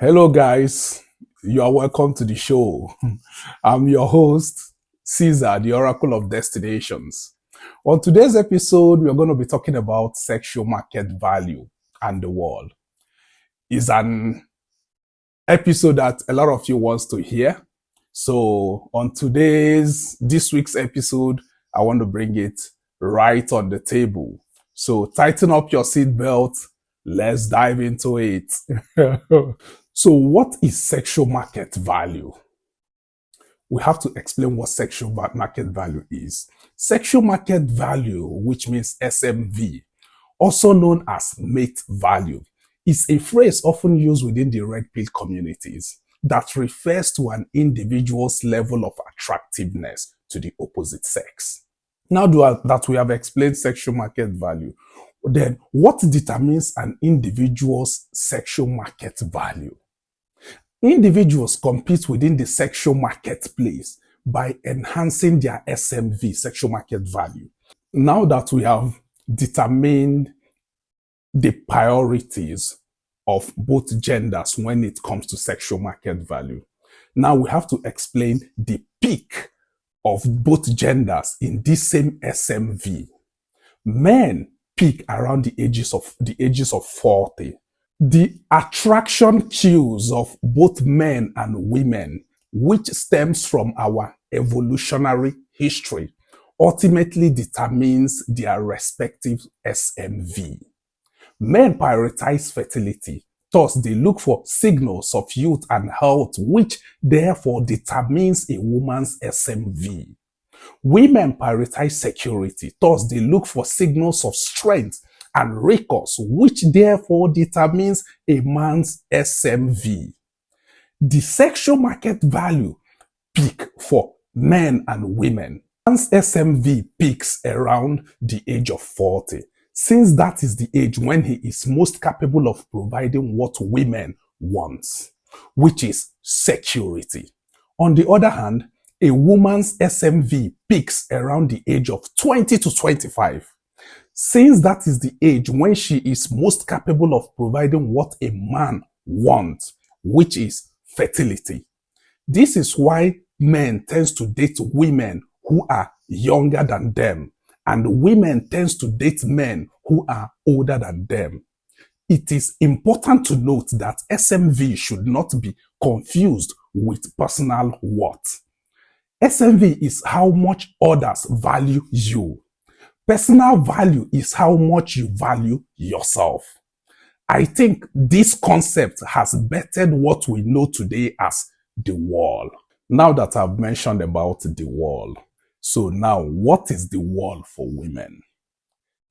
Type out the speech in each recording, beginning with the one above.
Hello, guys. You are welcome to the show. I'm your host, Caesar, the Oracle of Destinations. On today's episode, we're going to be talking about sexual market value and the world. It's an episode that a lot of you wants to hear. So on this week's episode, I want to bring it right on the table. So tighten up your seatbelt. Let's dive into it. So what is sexual market value? We have to explain what sexual market value is. Sexual market value, which means SMV, also known as mate value, is a phrase often used within the red pill communities that refers to an individual's level of attractiveness to the opposite sex. Now that we have explained sexual market value, then what determines an individual's sexual market value? Individuals compete within the sexual marketplace by enhancing their SMV, sexual market value. Now that we have determined the priorities of both genders when it comes to sexual market value, now we have to explain the peak of both genders in this same SMV. Men peak around the ages of 40. The attraction cues of both men and women, which stems from our evolutionary history, ultimately determines their respective SMV. Men prioritize fertility, thus they look for signals of youth and health, which therefore determines a woman's SMV. Women prioritize security, thus they look for signals of strength and recourse, which therefore determines a man's SMV. The sexual market value peak for men and women. Man's SMV peaks around the age of 40, since that is the age when he is most capable of providing what women want, which is security. On the other hand, a woman's SMV peaks around the age of 20 to 25. Since that is the age when she is most capable of providing what a man wants, which is fertility. This is why men tend to date women who are younger than them, and women tend to date men who are older than them. It is important to note that SMV should not be confused with personal worth. SMV is how much others value you. Personal value is how much you value yourself. I think this concept has bettered what we know today as the wall. Now that I've mentioned about the wall, so now what is the wall for women?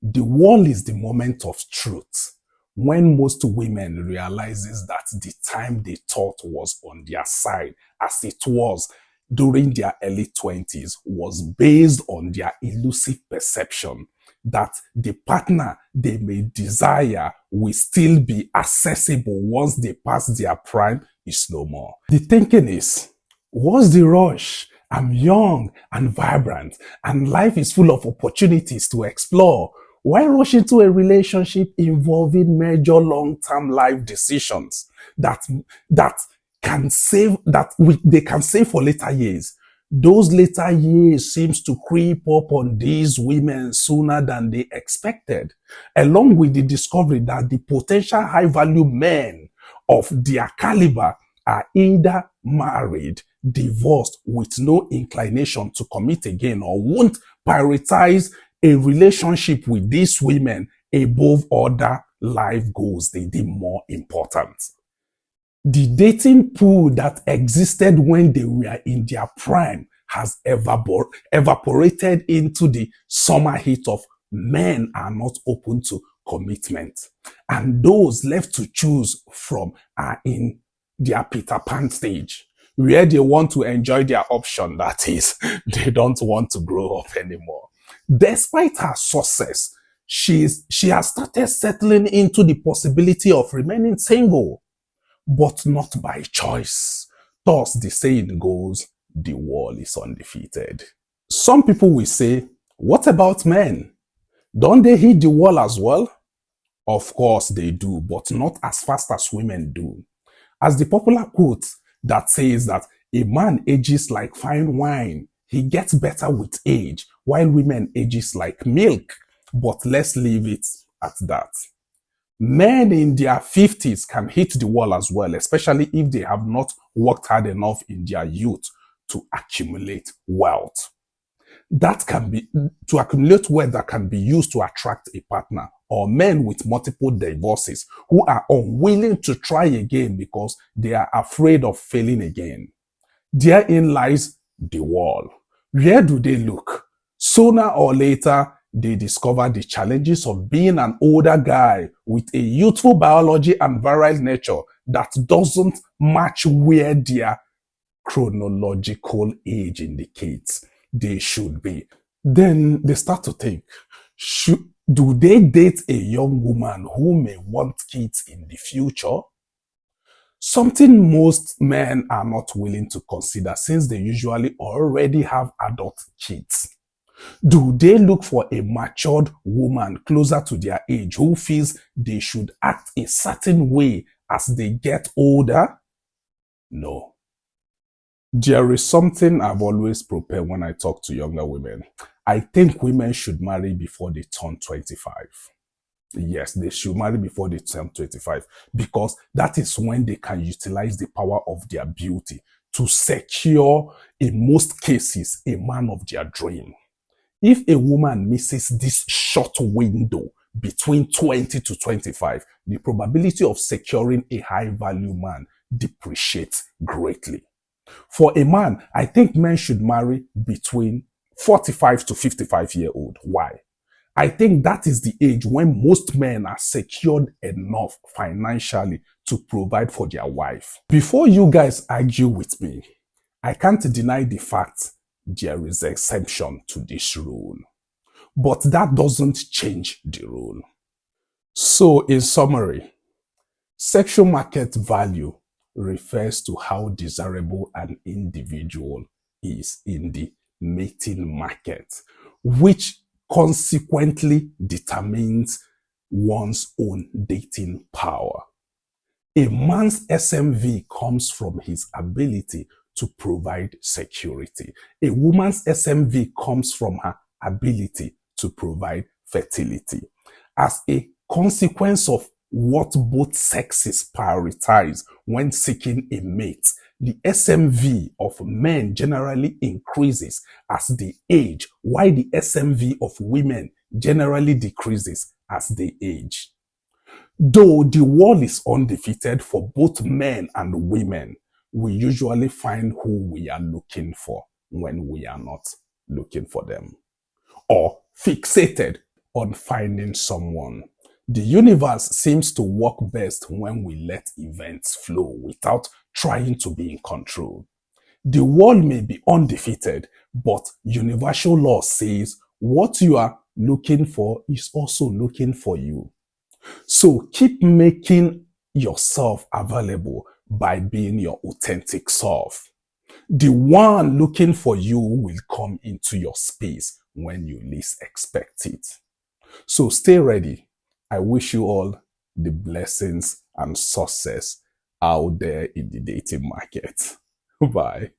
The wall is the moment of truth when most women realizes that the time they thought was on their side, as it was during their early 20s, was based on their elusive perception that the partner they may desire will still be accessible once they pass their prime is no more. The thinking is, what's the rush? I'm young and vibrant, and life is full of opportunities to explore. Why rush into a relationship involving major long-term life decisions they can save for later years? Those later years seems to creep up on these women sooner than they expected, along with the discovery that the potential high-value men of their caliber are either married, divorced with no inclination to commit again, or won't prioritize a relationship with these women above other life goals they deem more important. The dating pool that existed when they were in their prime has evaporated into the summer heat of men are not open to commitment. And those left to choose from are in their Peter Pan stage, where they want to enjoy their option, that is, they don't want to grow up anymore. Despite her success, she has started settling into the possibility of remaining single, but not by choice. Thus, the saying goes, the wall is undefeated. Some people will say, what about men? Don't they hit the wall as well? Of course they do, but not as fast as women do. As the popular quote that says that a man ages like fine wine, he gets better with age, while women ages like milk. But let's leave it at that. Men in their 50s can hit the wall as well, especially if they have not worked hard enough in their youth to accumulate wealth. That can be to accumulate wealth that can be used to attract a partner, or men with multiple divorces who are unwilling to try again because they are afraid of failing again. Therein lies the wall. Where do they look? Sooner or later, they discover the challenges of being an older guy with a youthful biology and virile nature that doesn't match where their chronological age indicates they should be. Then they start to think, do they date a young woman who may want kids in the future? Something most men are not willing to consider since they usually already have adult kids. Do they look for a matured woman closer to their age who feels they should act a certain way as they get older? No. There is something I've always prepared when I talk to younger women. I think women should marry before they turn 25. Yes, they should marry before they turn 25 because that is when they can utilize the power of their beauty to secure, in most cases, a man of their dream. If a woman misses this short window between 20 to 25, the probability of securing a high value man depreciates greatly. For a man, I think men should marry between 45 to 55-year-old. Why? I think that is the age when most men are secured enough financially to provide for their wife. Before you guys argue with me, I can't deny the fact there is an exception to this rule. But that doesn't change the rule. So, in summary, sexual market value refers to how desirable an individual is in the mating market, which consequently determines one's own dating power. A man's SMV comes from his ability to provide security. A woman's SMV comes from her ability to provide fertility. As a consequence of what both sexes prioritize when seeking a mate, the SMV of men generally increases as they age, while the SMV of women generally decreases as they age. Though the wall is undefeated for both men and women, we usually find who we are looking for when we are not looking for them, or fixated on finding someone. The universe seems to work best when we let events flow without trying to be in control. The world may be undefeated, but universal law says what you are looking for is also looking for you. So keep making yourself available by being your authentic self. The one looking for you will come into your space when you least expect it. So stay ready. I wish you all the blessings and success out there in the dating market. Bye.